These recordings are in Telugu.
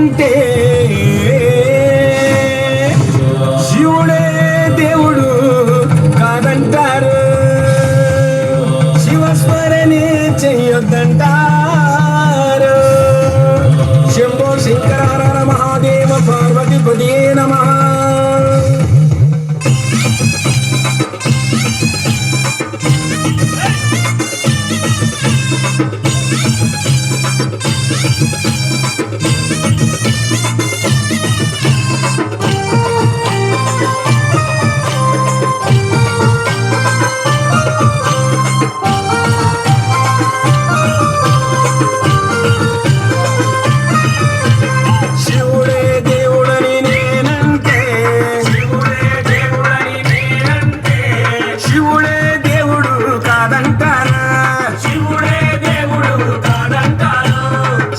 నేనంటే శివుడే దేవుడు కాదంటారు, శివస్మరణే చెయ్యొద్దంటారు. శంభో శంకర హర హర మహాదేవ పార్వతీపదే నమః.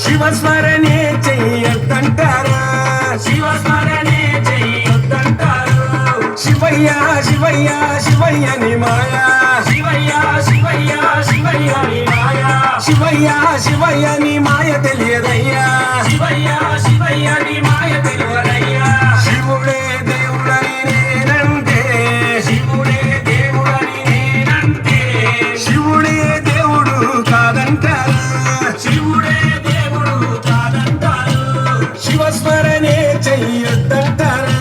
శివస్మరణే చెయ్యొద్దంటారు, శివస్మరణే చెయ్యొద్దంటారు. శివయ్య శివయ్య శివయ్య ని మాయా, శివయ్య శివయ్య శివయ్య ని మాయా, శివయ్య శివయ్య ని మాయ తెలియదయ్యా, శివయ్య శివయ్య ని మాయ తెలియదయ్యా. శివుడే దేవుడని నేనంటే, శివుడే దేవుడని నేనంటే శివుడే దేవుడు కాదంటారు, శివుడే శివస్మరణే చెయ్యొద్దంటారు.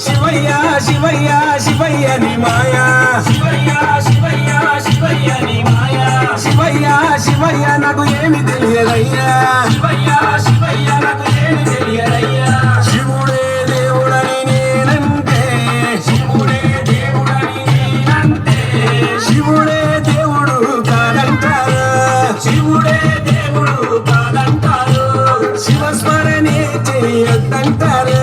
శివయ్య శివయ్య ని మాయా, శివయ్య శివయ్య శివయ్య ని మాయా, శివయ్య శివయ్య నాకు ఏమి తెలియదయ్యా, శివయ్య శివయ్య నాకు ఏమి తెలియదయ్యా. శివుడే దేవుడని నేనంటే, శివుడే దేవుడని నేనంటే శివుడే దేవుడు కాదంటారు, శివుడే దేవుడు కాదంటారు. శివస్మరణే చెయ్యొద్దంటారు.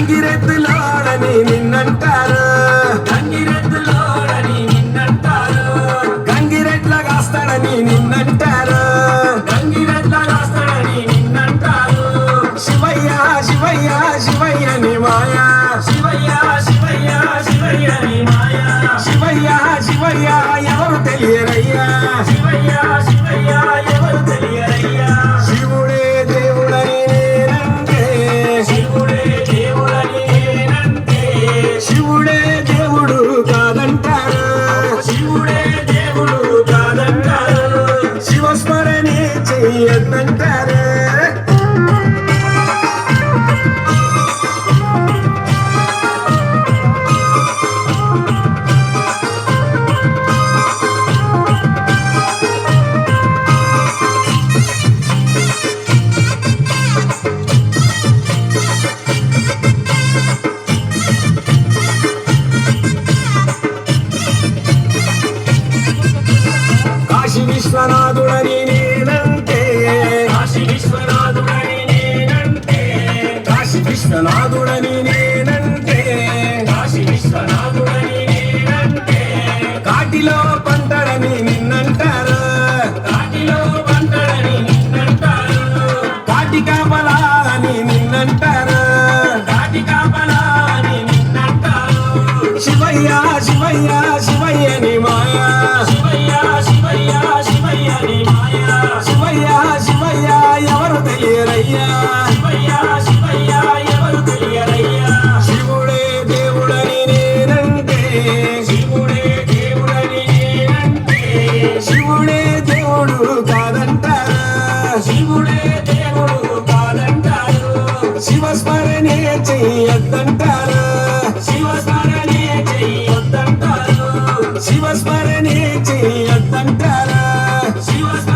గంగిరెద్దులోడని నిన్నంటారు, గంగిరెద్దులోడని నిన్నంటారు. గంగిరెడ్ల కాస్తాడని నిన్నంటారు, గంగిరెడ్ల కాస్తాడని నిన్నంటారు. శివయ్య శివయ్య శివయ్య ని మాయా, శివయ్య శివయ్య శివయ్య ని మాయా, శివయ్య శివయ్య ఎవరు తెలియరయ్యా, శివయ్య శివయ్య ఎవరు తెలియరయ్యా. శివుడే దేవుడని నేనంటే, శివుడే దేవుడని నేనంటే శివుడే దేవుడు కాదంటారు, శివుడే దేవుడు కాదంటారు. శివస్మరణే చెయ్యొద్దంటారు. కాశీ విశ్వనాథుడని నేనంటే, కాశీ విశ్వనాథుడని నేనంటే కాశీ విశ్వనాథుడని నేనంటే కాశీ విశ్వనాథుడని నేనంటే కాటిలో పంటడని నిన్నంటారు, కాటిలో పంటడని నిన్నంటారు. కాటి కాపల కాపలా అని నిన్నంటారు, కాటి కాపలా అని నిన్నంటారు. శివయ్య శివయ్య శివయ్యని మాయా, శివయ్య శివయ్య శివయ్యని మాయా, శివయ్య శివయ్య ఎవరు తెలియరయ్యా, శివయ్య శివయ్య ఎవరు తెలియరయ్యా. శివుడే దేవుడని నేనంటే, శివుడే దేవుడని నేనంటే, శివుడే దేవుడు కాదంటారు, శివుడే దేవుడు కాదంటారు. శివస్మరణే చెయ్యొద్దంటారు, శివస్మరణే చెయ్యొద్దంటారు. శివస్మరణే చెయ్యొద్దంటారు. శివస్మరణే